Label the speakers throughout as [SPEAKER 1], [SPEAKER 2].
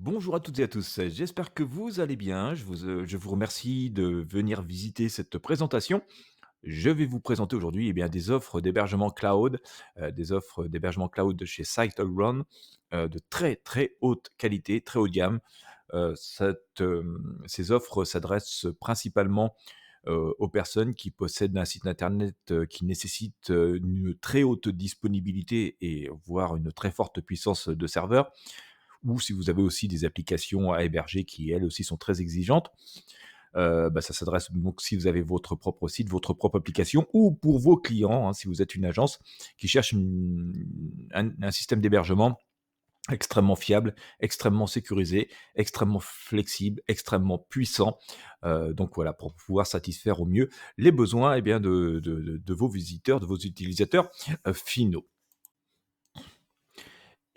[SPEAKER 1] Bonjour à toutes et à tous, j'espère que vous allez bien. Je vous remercie de venir visiter cette présentation. Je vais vous présenter aujourd'hui des offres d'hébergement cloud, des offres d'hébergement cloud de chez SiteGround, de très, très haute qualité, très haut de gamme. Ces offres s'adressent principalement, aux personnes qui possèdent un site internet, qui nécessite, une très haute disponibilité et voire une très forte puissance de serveur, ou si vous avez aussi des applications à héberger qui, elles aussi, sont très exigeantes. Ça s'adresse donc si vous avez votre propre site, votre propre application ou pour vos clients, hein, si vous êtes une agence qui cherche un système d'hébergement extrêmement fiable, extrêmement sécurisé, extrêmement flexible, extrêmement puissant. Donc voilà, pour pouvoir satisfaire au mieux les besoins de vos visiteurs, de vos utilisateurs, finaux.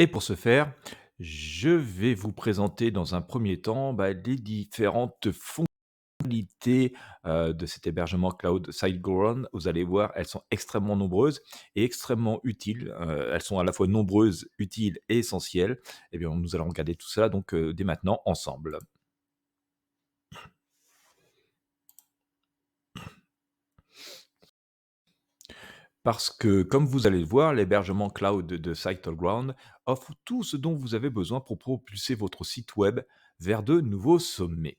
[SPEAKER 1] Et pour ce faire, je vais vous présenter dans un premier temps, les différentes fonctionnalités, de cet hébergement cloud SiteGround. Vous allez voir, elles sont extrêmement nombreuses et extrêmement utiles. Elles sont à la fois nombreuses, utiles et essentielles. Eh bien, nous allons regarder tout ça donc, dès maintenant ensemble. Parce que, comme vous allez le voir, l'hébergement cloud de SiteGround offre tout ce dont vous avez besoin pour propulser votre site web vers de nouveaux sommets.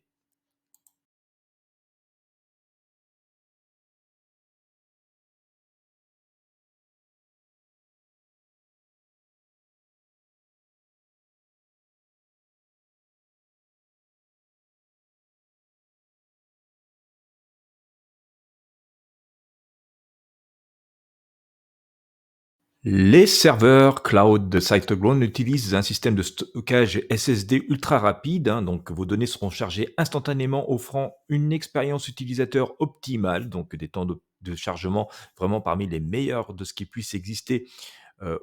[SPEAKER 1] Les serveurs cloud de SiteGround utilisent un système de stockage SSD ultra rapide, hein, donc vos données seront chargées instantanément, offrant une expérience utilisateur optimale, donc des temps de chargement vraiment parmi les meilleurs de ce qui puisse exister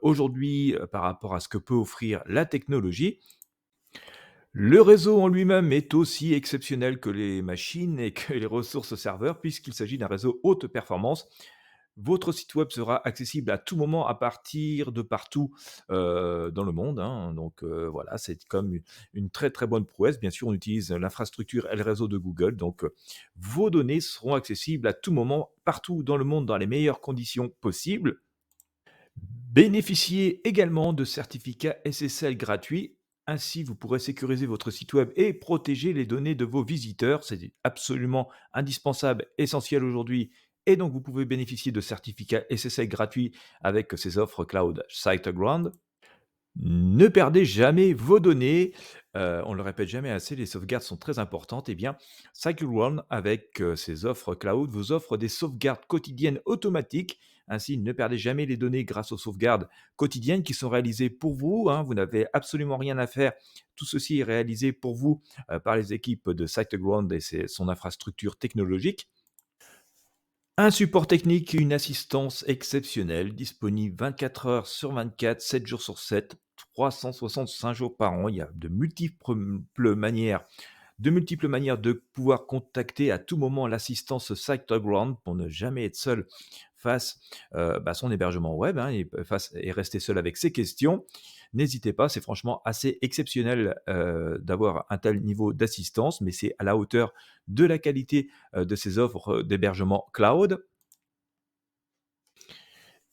[SPEAKER 1] aujourd'hui par rapport à ce que peut offrir la technologie. Le réseau en lui-même est aussi exceptionnel que les machines et que les ressources serveurs, puisqu'il s'agit d'un réseau haute performance. Votre site web sera accessible à tout moment à partir de partout, dans le monde, hein. Donc, voilà, c'est comme une très, très bonne prouesse. Bien sûr, on utilise l'infrastructure et le réseau de Google, donc, vos données seront accessibles à tout moment, partout dans le monde, dans les meilleures conditions possibles. Bénéficiez également de certificats SSL gratuits. Ainsi, vous pourrez sécuriser votre site web et protéger les données de vos visiteurs. C'est absolument indispensable, essentiel aujourd'hui. Et donc, vous pouvez bénéficier de certificats SSL gratuits avec ces offres cloud SiteGround. Ne perdez jamais vos données. On le répète jamais assez, les sauvegardes sont très importantes. Eh bien, SiteGround, avec ses offres cloud, vous offre des sauvegardes quotidiennes automatiques. Ainsi, ne perdez jamais les données grâce aux sauvegardes quotidiennes qui sont réalisées pour vous, hein. Vous n'avez absolument rien à faire. Tout ceci est réalisé pour vous par les équipes de SiteGround et son infrastructure technologique. Un support technique et une assistance exceptionnelle, disponible 24 heures sur 24, 7 jours sur 7, 365 jours par an. Il y a de multiples manières de pouvoir contacter à tout moment l'assistance SiteGround pour ne jamais être seul face à son hébergement web, hein, et rester seul avec ses questions. N'hésitez pas, c'est franchement assez exceptionnel d'avoir un tel niveau d'assistance, mais c'est à la hauteur de la qualité de ces offres d'hébergement cloud.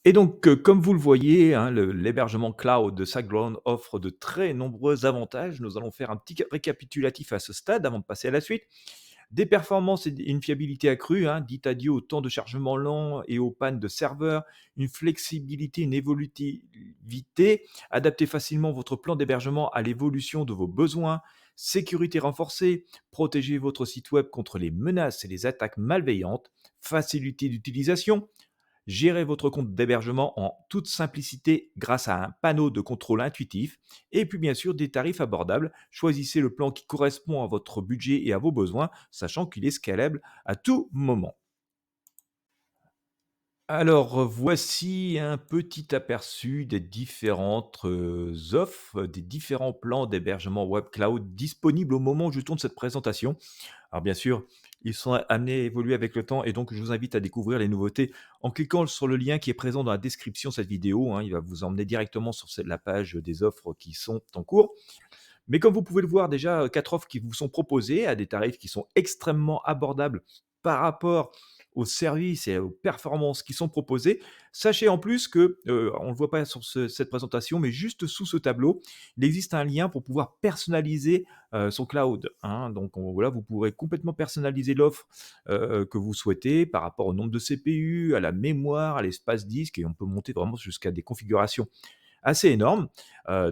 [SPEAKER 1] Et donc, comme vous le voyez, hein, l'hébergement cloud de SiteGround offre de très nombreux avantages. Nous allons faire un petit récapitulatif à ce stade avant de passer à la suite. Des performances et une fiabilité accrue, hein, dites adieu au temps de chargement lent et aux pannes de serveurs, une flexibilité, une évolutivité, adaptez facilement votre plan d'hébergement à l'évolution de vos besoins, sécurité renforcée, protégez votre site web contre les menaces et les attaques malveillantes, facilité d'utilisation, gérez votre compte d'hébergement en toute simplicité grâce à un panneau de contrôle intuitif et puis bien sûr des tarifs abordables. Choisissez le plan qui correspond à votre budget et à vos besoins, sachant qu'il est scalable à tout moment. Alors, voici un petit aperçu des différentes, offres, des différents plans d'hébergement web cloud disponibles au moment où je tourne cette présentation. Alors bien sûr, ils sont amenés à évoluer avec le temps et donc je vous invite à découvrir les nouveautés en cliquant sur le lien qui est présent dans la description de cette vidéo, hein. Il va vous emmener directement sur la page des offres qui sont en cours. Mais comme vous pouvez le voir déjà, 4 offres qui vous sont proposées à des tarifs qui sont extrêmement abordables par rapport aux services et aux performances qui sont proposées. Sachez en plus que, on ne le voit pas sur cette présentation, mais juste sous ce tableau, il existe un lien pour pouvoir personnaliser, son cloud, hein. Donc voilà, vous pourrez complètement personnaliser l'offre, que vous souhaitez par rapport au nombre de CPU, à la mémoire, à l'espace disque et on peut monter vraiment jusqu'à des configurations assez énorme.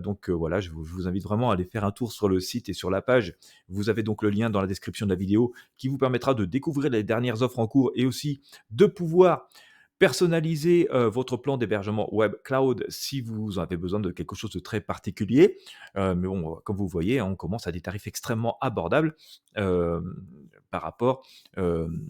[SPEAKER 1] Donc voilà, je vous invite vraiment à aller faire un tour sur le site et sur la page. Vous avez donc le lien dans la description de la vidéo qui vous permettra de découvrir les dernières offres en cours et aussi de pouvoir personnaliser, votre plan d'hébergement web cloud si vous avez besoin de quelque chose de très particulier. Mais bon, comme vous voyez, hein, on commence à des tarifs extrêmement abordables, hem, par rapport, hem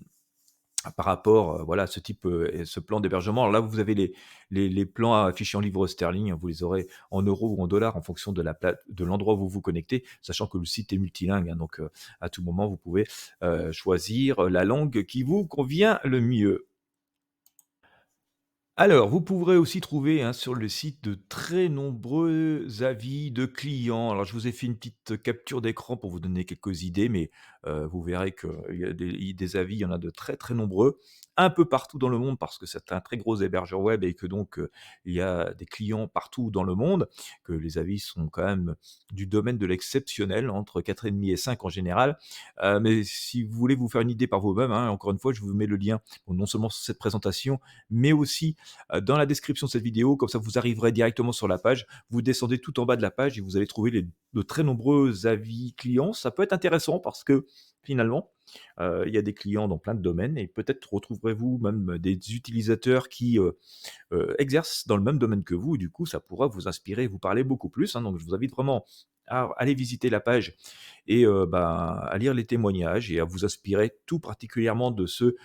[SPEAKER 1] par rapport, voilà, à ce type, et ce plan d'hébergement. Alors là, vous avez les plans affichés en livres sterling, hein, vous les aurez en euros ou en dollars en fonction de l'endroit où vous vous connectez, sachant que le site est multilingue, hein, donc à tout moment, vous pouvez, choisir la langue qui vous convient le mieux. Alors, vous pourrez aussi trouver, hein, sur le site de très nombreux avis de clients. Alors, je vous ai fait une petite capture d'écran pour vous donner quelques idées, mais vous verrez qu'il y a des avis, il y en a de très, très nombreux, un peu partout dans le monde parce que c'est un très gros hébergeur web et que donc il y a des clients partout dans le monde, que les avis sont quand même du domaine de l'exceptionnel, entre 4,5 et 5 en général. Mais si vous voulez vous faire une idée par vous-même, hein, encore une fois, je vous mets le lien, bon, non seulement sur cette présentation, mais aussi dans la description de cette vidéo, comme ça vous arriverez directement sur la page. Vous descendez tout en bas de la page et vous allez trouver de très nombreux avis clients. Ça peut être intéressant parce que finalement, il y a des clients dans plein de domaines et peut-être retrouverez-vous même des utilisateurs qui exercent dans le même domaine que vous et du coup, ça pourra vous inspirer et vous parler beaucoup plus, hein. Donc je vous invite vraiment à aller visiter la page et à lire les témoignages et à vous inspirer tout particulièrement de ceux,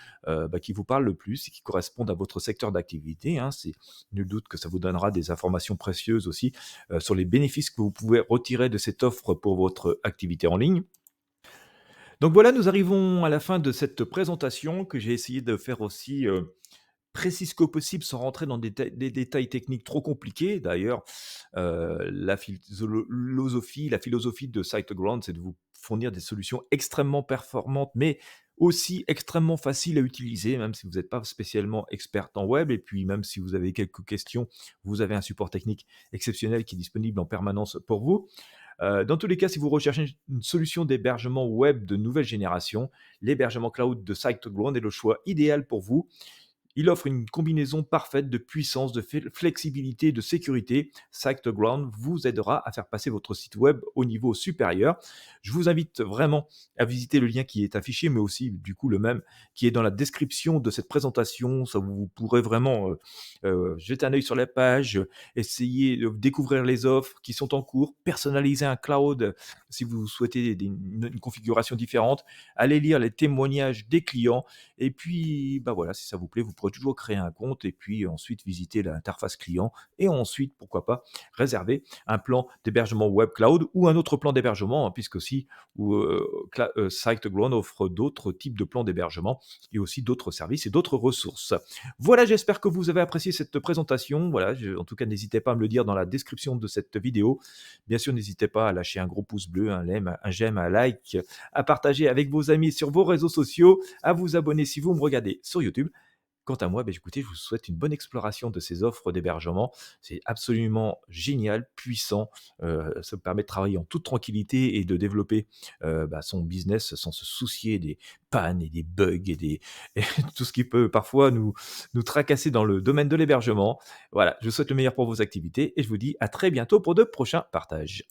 [SPEAKER 1] qui vous parlent le plus et qui correspondent à votre secteur d'activité, hein. C'est nul doute que ça vous donnera des informations précieuses aussi, sur les bénéfices que vous pouvez retirer de cette offre pour votre activité en ligne. Donc voilà, nous arrivons à la fin de cette présentation que j'ai essayé de faire aussi, précise que possible sans rentrer dans des détails techniques trop compliqués. D'ailleurs, la philosophie de SiteGround, c'est de vous fournir des solutions extrêmement performantes, mais aussi extrêmement faciles à utiliser, même si vous n'êtes pas spécialement experte en web. Et puis, même si vous avez quelques questions, vous avez un support technique exceptionnel qui est disponible en permanence pour vous. Dans tous les cas, si vous recherchez une solution d'hébergement web de nouvelle génération, l'hébergement cloud de SiteGround est le choix idéal pour vous. Il offre une combinaison parfaite de puissance, de flexibilité et de sécurité. SiteGround vous aidera à faire passer votre site web au niveau supérieur. Je vous invite vraiment à visiter le lien qui est affiché, mais aussi du coup le même qui est dans la description de cette présentation. Ça vous pourrez vraiment jeter un œil sur la page, essayer de découvrir les offres qui sont en cours, personnaliser un cloud si vous souhaitez une configuration différente, allez lire les témoignages des clients et puis, bah voilà, si ça vous plaît, vous pourrez toujours créer un compte et puis ensuite visiter l'interface client et ensuite, pourquoi pas, réserver un plan d'hébergement web cloud ou un autre plan d'hébergement, hein, puisque aussi SiteGround offre d'autres types de plans d'hébergement et aussi d'autres services et d'autres ressources. Voilà, j'espère que vous avez apprécié cette présentation. Voilà, en tout cas, n'hésitez pas à me le dire dans la description de cette vidéo. Bien sûr, n'hésitez pas à lâcher un gros pouce bleu, un j'aime, un like, à partager avec vos amis sur vos réseaux sociaux, à vous abonner si vous me regardez sur YouTube. Quant à moi, écoutez, je vous souhaite une bonne exploration de ces offres d'hébergement. C'est absolument génial, puissant. Ça me permet de travailler en toute tranquillité et de développer son business sans se soucier des pannes et des bugs et tout ce qui peut parfois nous tracasser dans le domaine de l'hébergement. Voilà, je vous souhaite le meilleur pour vos activités et je vous dis à très bientôt pour de prochains partages.